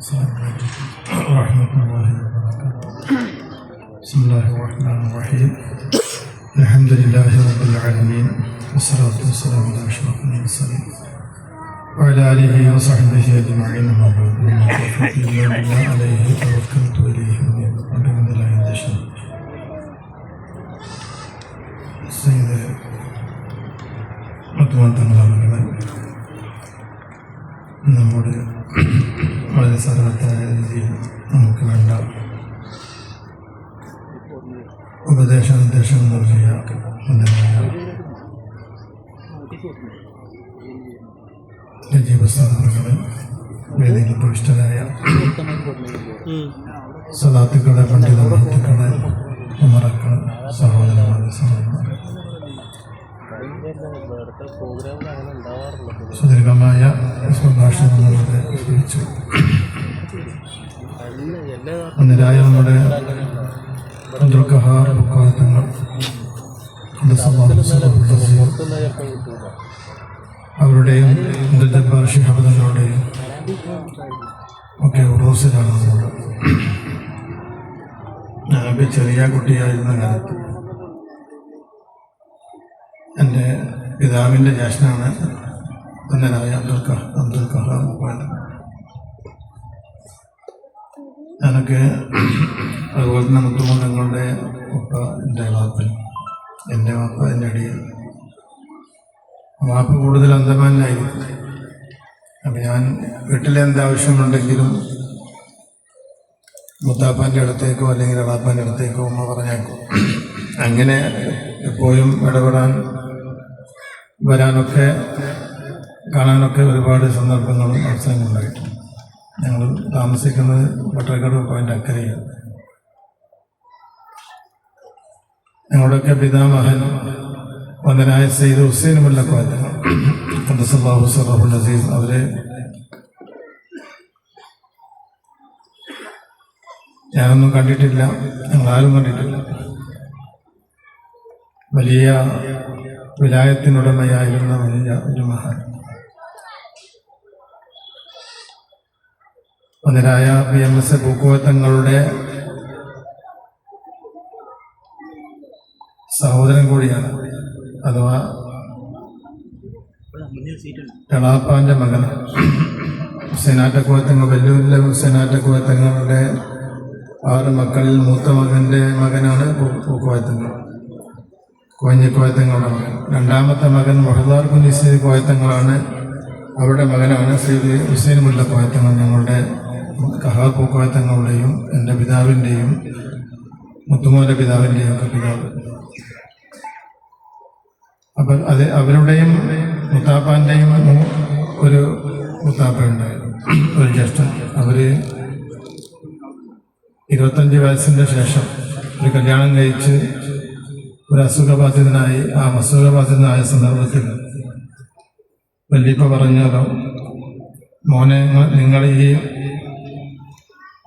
السلام عليكم ورحمة الله وبركاته. بسم الله الرحمن الرحيم. الحمد لله رب العالمين والصلاة والسلام على أشرف المرسلين وعلى آله وصحبه أجمعين. أما بعد فإن توفيق إلا بالله عليه توكلت وإليه أنيب وبمن لا ينتشر. سيد عثمان തങ്ങളെ നമ്മോട് വളരെ സർവത്തായ രീതിയിൽ നമുക്ക് വേണ്ട ഉപദേശ നിർദ്ദേശങ്ങൾ നൽകിയ ജീവസ്ഥാപനങ്ങളെ വേദിയിൽ പ്രവിഷ്ടരായ സദാത്തുക്കളെ പണ്ഡിത മഹത്തുക്കളെ ഉമറക്കൾ സഹോദരന്മാരെ സഹോദരന്മാരെ സുദീർഘമായ സംഭാഷണങ്ങളിലൂടെ ശ്രമിച്ചു. ഒന്നിരായ നമ്മുടെ അബ്ദുൽ ഖഹാർ തങ്ങൾ അവരുടെയും അബ്ദുൽ ജബ്ബാർ ശിഹാബ് തങ്ങളുടെയും ഒക്കെ ഉറൂസിലാണ് നമ്മൾ. ഞാനൊക്കെ ചെറിയ കുട്ടിയായിരുന്ന കാലത്ത് എൻ്റെ പിതാവിൻ്റെ ജ്യേഷ്ഠനാണ് തന്നരായ അബ്ദുൽ ഖഹാർ പോയത്. ഞാനൊക്കെ അതുപോലെ തന്നെ മുത്തുമൂലങ്ങളുടെ ഒപ്പ എൻ്റെ വാപ്പൻ, എൻ്റെ വാപ്പ എൻ്റെ അടിയിൽ വാപ്പ കൂടുതൽ അന്തമാനിലായിരിക്കും. അപ്പം ഞാൻ വീട്ടിലെ എന്താവശ്യമുണ്ടെങ്കിലും മുത്താപ്പാൻ്റെ അടുത്തേക്കോ അല്ലെങ്കിൽ അളാപ്പാൻ്റെ അടുത്തേക്കോ ഉമ്മ പറഞ്ഞേക്കും. അങ്ങനെ എപ്പോഴും ഇടപെടാൻ വരാനൊക്കെ കാണാനൊക്കെ ഒരുപാട് സന്ദർഭങ്ങളും അവസരങ്ങളുണ്ടായിട്ടുണ്ട്. ഞങ്ങൾ താമസിക്കുന്നത് വട്ടക്കാട് പോയിൻ്റ് അക്കരയാണ്. ഞങ്ങളുടെയൊക്കെ പിതാമഹൻ വന്ദനായ സയ്യിദ് ഹുസൈൻ മുല്ലക്കോയ ഖദ്ദസല്ലാഹു സിർറഹുൽ അസീസ് അവരെ ഞാനൊന്നും കണ്ടിട്ടില്ല, ഞങ്ങളാരും കണ്ടിട്ടില്ല. വലിയ വിലായത്തിനുടമയായിരുന്ന വലിയ ഒരു മഹാൻ. ഒന്നിരായ PMS പൂക്കോത്തങ്ങളുടെ സഹോദരൻ കൂടിയാണ്, അഥവാ എളാപ്പാൻ്റെ മകൻ ഹുസൈനാറ്റക്കോത്തങ്ങൾ. വെല്ലൂരിലെ ഹുസൈനാറ്റക്കോത്തങ്ങളുടെ 6 മക്കളിൽ മൂത്ത മകൻ്റെ മകനാണ് പൂക്കോത്തങ്ങൾ, കോയഞ്ഞിക്കോയത്തങ്ങളുടെ മകൻ. രണ്ടാമത്തെ മകൻ മൊഹദാർ കുഞ്ഞിശ്ശേരി കോയത്തങ്ങളാണ്, അവരുടെ മകനാണ് സയ്യിദ് ഹുസൈൻ മുല്ലക്കോയത്തങ്ങൾ. ഞങ്ങളുടെ ഖഹാർ പൂക്കോയത്തങ്ങളുടെയും എൻ്റെ പിതാവിൻ്റെയും മുത്തുമോൻ്റെ പിതാവിൻ്റെയും ഒക്കെ പിതാവ്. അപ്പം അത് അവരുടെയും മുത്താപ്പാൻ്റെയും ഒരു മുത്താപ്പ ഉണ്ടായിരുന്നു, ഒരു ജ്യേഷ്ഠൻ. അവർ 25 വയസ്സിൻ്റെ ശേഷം ഒരു കല്യാണം കഴിച്ച് ഒരു അസുഖബാധിതനായി. ആ അസുഖബാധിതനായ സന്ദർഭത്തിൽ വല്യപ്പ പറഞ്ഞാലോ, മോനെ നിങ്ങൾ ഈ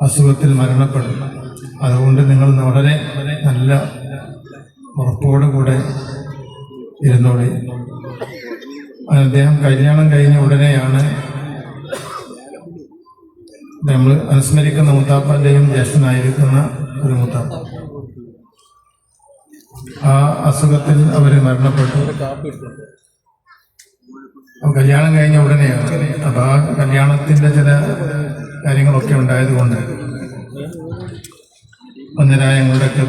അസുഖത്തിൽ മരണപ്പെടും, അതുകൊണ്ട് നിങ്ങൾ വളരെ നല്ല ഉറപ്പോടുകൂടെ ഇരുന്നോളി. അദ്ദേഹം കല്യാണം കഴിഞ്ഞ ഉടനെയാണ് നമ്മൾ അനുസ്മരിക്കുന്ന മുത്താപ്പാൻ്റെയും ജ്യേഷ്ഠനായിരിക്കുന്ന ഒരു മുത്താപ്പ ആ അസുഖത്തിൽ അവർ മരണപ്പെട്ടു. കല്യാണം കഴിഞ്ഞ ഉടനെയാണ്. അപ്പം ആ കല്യാണത്തിൻ്റെ ചില കാര്യങ്ങളൊക്കെ ഉണ്ടായതുകൊണ്ട് ഒന്നിരായ ഞങ്ങളുടെയൊക്കെ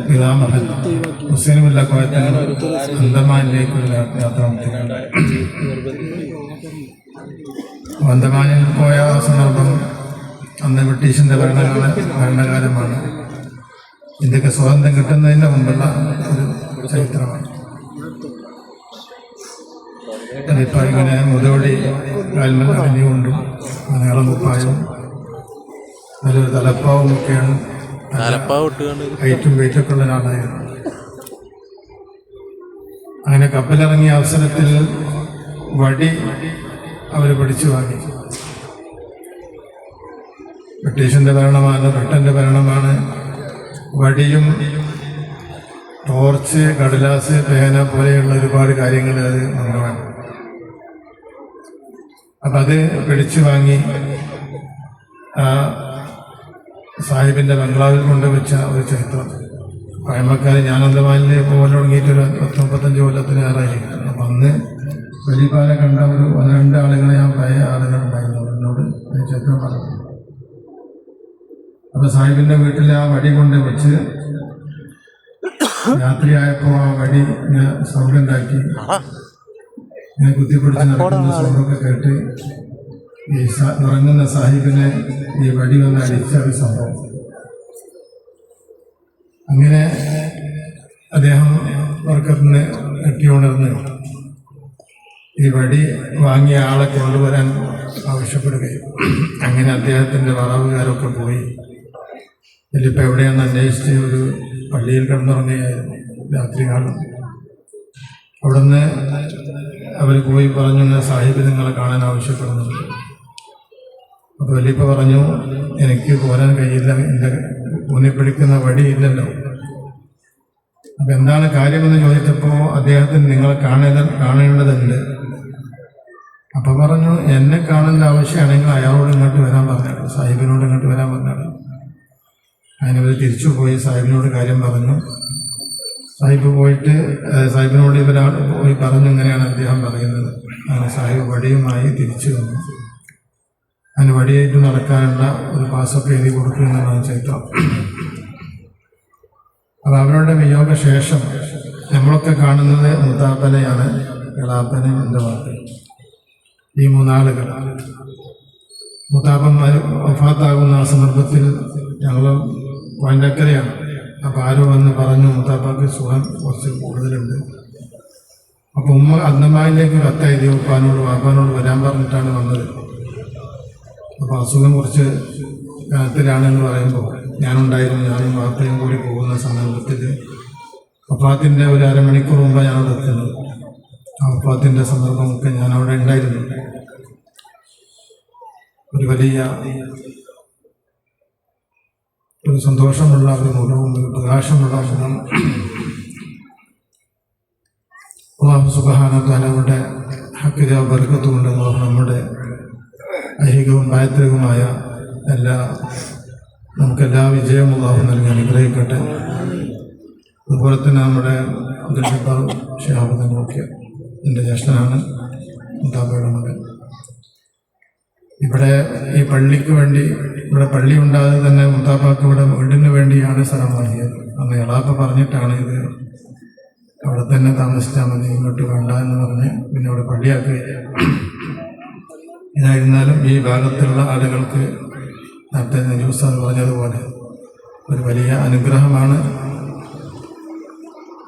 പിതാമഹൻ ഹുസൈൻ മുല്ലക്കോയത്തങ്ങൾ അന്തമാനിലേക്കൊരു യാത്ര നടത്തുകയുണ്ടായി. അന്തമാനിൽ പോയ സന്ദർഭം അന്ന് ബ്രിട്ടീഷിൻ്റെ ഭരണകാലമാണ്. ഇന്ത്യക്ക് സ്വാതന്ത്ര്യം കിട്ടുന്നതിന് മുമ്പുള്ള ഒരു ചരിത്രമാണ്. ഇപ്പം ഇങ്ങനെ മുതോടി കാൽമൽ അണിഞ്ഞുകൊണ്ടും നീളം കുപ്പായവും നല്ലൊരു തലപ്പാവും ഒക്കെയാണ്, ഹൈറ്റും വെയിറ്റൊക്കെ ഉള്ള ഒരാളായിരുന്നു. അങ്ങനെ കപ്പലിറങ്ങിയ അവസരത്തിൽ വടി അവർ പിടിച്ചു വാങ്ങി. ബ്രിട്ടീഷിൻ്റെ ഭരണമാണ്, ബ്രിട്ടൻ്റെ ഭരണമാണ്. വടിയും ടോർച്ച്, കടലാസ്, പേന പോലെയുള്ള ഒരുപാട് കാര്യങ്ങൾ അത് കൊണ്ടുപോകാൻ. അപ്പം അത് പിടിച്ചു വാങ്ങി സാഹിബിൻ്റെ ബംഗ്ലാവിൽ കൊണ്ടുവച്ച ഒരു ചരിത്രം. പഴമക്കാർ ഞാനന്തമാനിൽ പോകാൻ തുടങ്ങിയിട്ടൊരു 30-35 കൊല്ലത്തിനേറായി. അപ്പം അന്ന് വലിയപ്പാനെ കണ്ട ഒരു 1-2 ആളുകളെ ഞാൻ പഴയ ആളുകളുണ്ടായിരുന്നു. എന്നോട് ചരിത്രം പറഞ്ഞു. അപ്പോൾ സാഹിബിൻ്റെ വീട്ടിൽ ആ വടി കൊണ്ട് വെച്ച് രാത്രിയായപ്പോൾ ആ വടി ഞാൻ സൗണ്ട് ഉണ്ടാക്കി ഞാൻ കുത്തിപ്പിടിച്ച് നടക്കുന്ന സൗണ്ടൊക്കെ കേട്ട് ഈ ഉറങ്ങുന്ന സാഹിബിനെ ഈ വടി വന്ന് അടിച്ച ഒരു സംഭവം. അങ്ങനെ അദ്ദേഹം ഉറക്കത്തിന് എത്തിയുണർന്ന് ഈ വടി വാങ്ങിയ ആളെ കൊണ്ടുവരാൻ ആവശ്യപ്പെടുകയും അങ്ങനെ അദ്ദേഹത്തിൻ്റെ വറവുകാരൊക്കെ പോയി. ഇതിലിപ്പോൾ എവിടെയാണെന്ന് അന്വേഷിച്ച് ഒരു പള്ളിയിൽ കിടന്നുറങ്ങുകയായിരുന്നു രാത്രികാലം. അവിടുന്ന് അവർ പോയി പറഞ്ഞു, സാഹിബ് നിങ്ങളെ കാണാൻ ആവശ്യപ്പെടുന്നുണ്ട്. അപ്പോൾ വലിയപ്പ പറഞ്ഞു, എനിക്ക് പോരാൻ കഴിയില്ല, എൻ്റെ ഊന്നിപ്പിടിക്കുന്ന വടിയില്ലല്ലോ. അപ്പം എന്താണ് കാര്യമെന്ന് ചോദിച്ചപ്പോൾ അദ്ദേഹത്തിന് നിങ്ങളെ കാണേണ്ടതുണ്ട്. അപ്പോൾ പറഞ്ഞു, എന്നെ കാണേണ്ട ആവശ്യമാണെങ്കിൽ അയാളോട് ഇങ്ങോട്ട് വരാൻ പറഞ്ഞാണ്, സാഹിബിനോട് ഇങ്ങോട്ട് വരാൻ പറഞ്ഞാണ്. അതിനവർ തിരിച്ചു പോയി സാഹിബിനോട് കാര്യം പറഞ്ഞു. സാഹിബ് പോയിട്ട് സാഹിബിനോട് ഇവരാൾ പോയി പറഞ്ഞു, ഇങ്ങനെയാണ് അദ്ദേഹം പറയുന്നത്. അങ്ങനെ സാഹിബ് വടിയുമായി തിരിച്ചു വന്നു. അതിന് വടിയായിട്ട് നടക്കാനുള്ള ഒരു പാസൊക്കെ എഴുതി കൊടുക്കുന്നതാണ് ചരിത്രം. അത് അവരുടെ വിയോഗശേഷം നമ്മളൊക്കെ കാണുന്നത് മുത്താപ്പനെയാണ്, എളാപ്പനെ എൻ്റെ വാക്ക്. ഈ 3 ആളുകൾ മുത്താപ്പന്മാർ വഫാത്താകുന്ന ആ സന്ദർഭത്തിൽ ഞങ്ങൾ വണ്ടക്കരയാണ്. അപ്പോൾ ആരോ വന്ന് പറഞ്ഞു, മുത്താപ്പാക്ക് സുഖം കുറച്ച് കൂടുതലുണ്ട്. അപ്പോൾ ഉമ്മ അന്നമായിലേക്ക് ഒരു കത്തെഴുതി വാപ്പാനോട് വരാൻ പറഞ്ഞിട്ടാണ് വന്നത്. അപ്പോൾ അസുഖം കുറച്ച് കനത്തിലാണെന്ന് പറയുമ്പോൾ ഞാനുണ്ടായിരുന്നു. ഞാനും വാപ്പയും കൂടി പോകുന്ന സന്ദർഭത്തിൽ വഫാത്തിൻ്റെ ഒരു അരമണിക്കൂർ മുമ്പാണ് ഞാനവിടെ എത്തുന്നത്. ആ വഫാത്തിൻ്റെ സന്ദർഭമൊക്കെ ഞാൻ അവിടെ ഉണ്ടായിരുന്നു. ഒരു വലിയ ഒരു സന്തോഷമുള്ള ഒരു മുഖവും ഒരു പ്രകാശമുള്ള മുഖം അല്ലാഹു സുബ്ഹാനഹു വ തആലയുടെ ഹക്കിന്റെ ബർക്കത്ത് കൊണ്ട് നമ്മുടെ ഐഹികവും പാരിത്രികവുമായ നമുക്കെല്ലാ വിജയവും അല്ലാഹു നൽകി അനുഗ്രഹിക്കട്ടെ. അതുപോലെ തന്നെ നമ്മുടെ അബ്ദുൽ ജബ്ബാർ ശിഹാബുദ്ദീൻ നോക്കിയ എൻ്റെ ജ്യേഷ്ഠനാണ്, മുത്താബയുടെ മകൻ. ഇവിടെ ഈ പള്ളിക്ക് വേണ്ടി, ഇവിടെ പള്ളി ഉണ്ടായത് തന്നെ മുത്താപ്പാക്ക് ഇവിടെ വീടിന് വേണ്ടിയാണ് സ്ഥലം വാങ്ങിയത്. അന്ന് എളാപ്പ പറഞ്ഞിട്ടാണ് ഇത് അവിടെ തന്നെ താമസിച്ചാൽ മതി, ഇങ്ങോട്ട് വേണ്ട എന്ന് പറഞ്ഞ് പിന്നെ ഇവിടെ പള്ളിയാക്കുകയാണ്. ഇതായിരുന്നാലും ഈ ഭാഗത്തുള്ള ആളുകൾക്ക് നേരത്തെ ന്യൂസ് പറഞ്ഞതുപോലെ ഒരു വലിയ അനുഗ്രഹമാണ്.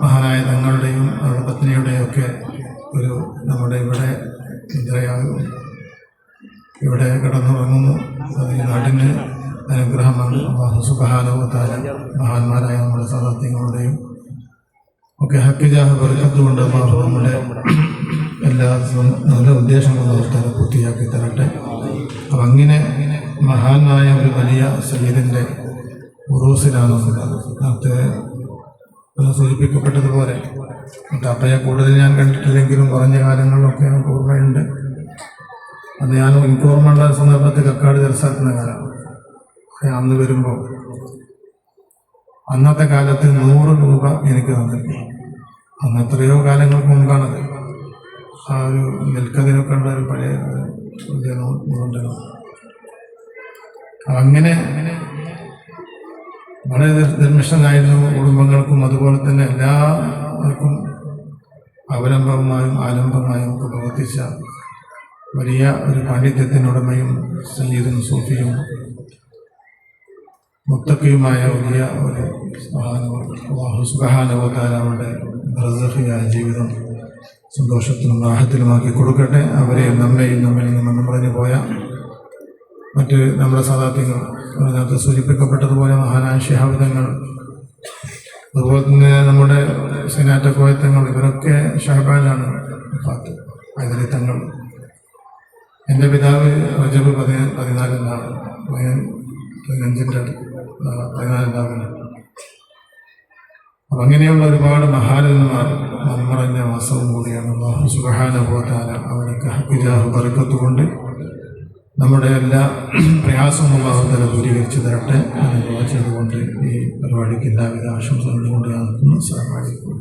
മഹാനായ തങ്ങളുടെയും അവരുടെ പത്നിയുടെയും ഒക്കെ ഒരു നമ്മുടെ ഇവിടെ നിദ്രയാകും, ഇവിടെ കിടന്നുറങ്ങുന്നു. അത് ഈ നാടിന് അനുഗ്രഹമാണ്. അല്ലാഹു സുബ്ഹാനഹു വ തആല മഹാന്മാരായ നമ്മുടെ സദാത്യങ്ങളുടെയും ഒക്കെ ഹക്കിജാഹ ബർക്കത്ത് കൊണ്ട് അല്ലാഹു നമ്മുടെ എല്ലാ നല്ല ഉദ്ദേശങ്ങളും അല്ലാഹു പൂർത്തിയാക്കി തരട്ടെ. അപ്പം അങ്ങനെ മഹാനായ ഒരു വലിയ സയ്യിദിൻ്റെ ഉറൂസിലാണുള്ളത്. നേരത്തെ സൂചിപ്പിക്കപ്പെട്ടതുപോലെ മുത്താപ്പയെ കൂടുതൽ ഞാൻ കണ്ടിട്ടില്ലെങ്കിലും കുറഞ്ഞ കാലങ്ങളിലൊക്കെ എനിക്ക് ഓർമ്മയുണ്ട്. അത് എനിക്ക് ഓർമ്മയുള്ള സന്ദർഭത്തിൽ കക്കാട് ജലസാക്കുന്ന കാലം അന്ന് വരുമ്പോൾ അന്നത്തെ കാലത്ത് 100 രൂപ എനിക്ക് തന്നിരുന്നു. അന്ന് എത്രയോ കാലങ്ങൾക്ക് മുമ്പാണത്. ആ ഒരു നെൽക്കതിനൊക്കെ ഉള്ള ഒരു പഴയ നൂറുണ്ടല്ലോ. അങ്ങനെ വളരെ നിർമ്മിഷ്ടനായിരുന്നു കുടുംബങ്ങൾക്കും. അതുപോലെ തന്നെ എല്ലാവർക്കും അവലംബമായും ആലംബമായും ഒക്കെ പ്രവർത്തിച്ച വലിയ ഒരു പാണ്ഡിത്യത്തിനുടമയും സയ്യിദും സൂഫിയും മുത്തഖിയുമായ വലിയ ഒരു അല്ലാഹു സുബ്ഹാനഹു വ തആല അവരുടെ ബർസഖിയായ ജീവിതം സന്തോഷത്തിലും റാഹത്തിലുമാക്കി കൊടുക്കട്ടെ. അവരെയും നമ്മെയും നമ്മിൽ നിന്ന് മൺമറഞ്ഞു പോയ മറ്റ് നമ്മുടെ സദാത്യങ്ങൾ, അതിനകത്ത് സൂചിപ്പിക്കപ്പെട്ടതുപോലെ മഹാനായ ശിഹാബുദ്ദീങ്ങൾ, അതുപോലെ തന്നെ നമ്മുടെ സിനാറ്റ കോയത്തങ്ങൾ, ഇവരൊക്കെ ഷഹബാനിലാണ് വഫാത്ത്. ഹൈദരി തങ്ങൾ, എൻ്റെ പിതാവ് റജബ് 14-ാണ്, 15-ാണ്. അപ്പം അങ്ങനെയുള്ള ഒരുപാട് മഹാരഥന്മാർ മൺമറഞ്ഞ മാസവും കൂടിയാണ്. അല്ലാഹു സുബ്ഹാനഹു വ തആല അവർക്ക് ഹഖ് ജാഹ് ബർക്കത്ത് കൊണ്ട് നമ്മുടെ എല്ലാ പ്രയാസവും അല്ലാഹു തആല ദൂരീകരിച്ചു തരട്ടെ എന്ന് ദുആ ചെയ്തുകൊണ്ട് ഈ പരിപാടിക്ക് എല്ലാവിധ ആശംസകളും കൊണ്ട് ഞാൻ നിർത്തുന്നു. അസ്സലാമു അലൈക്കും.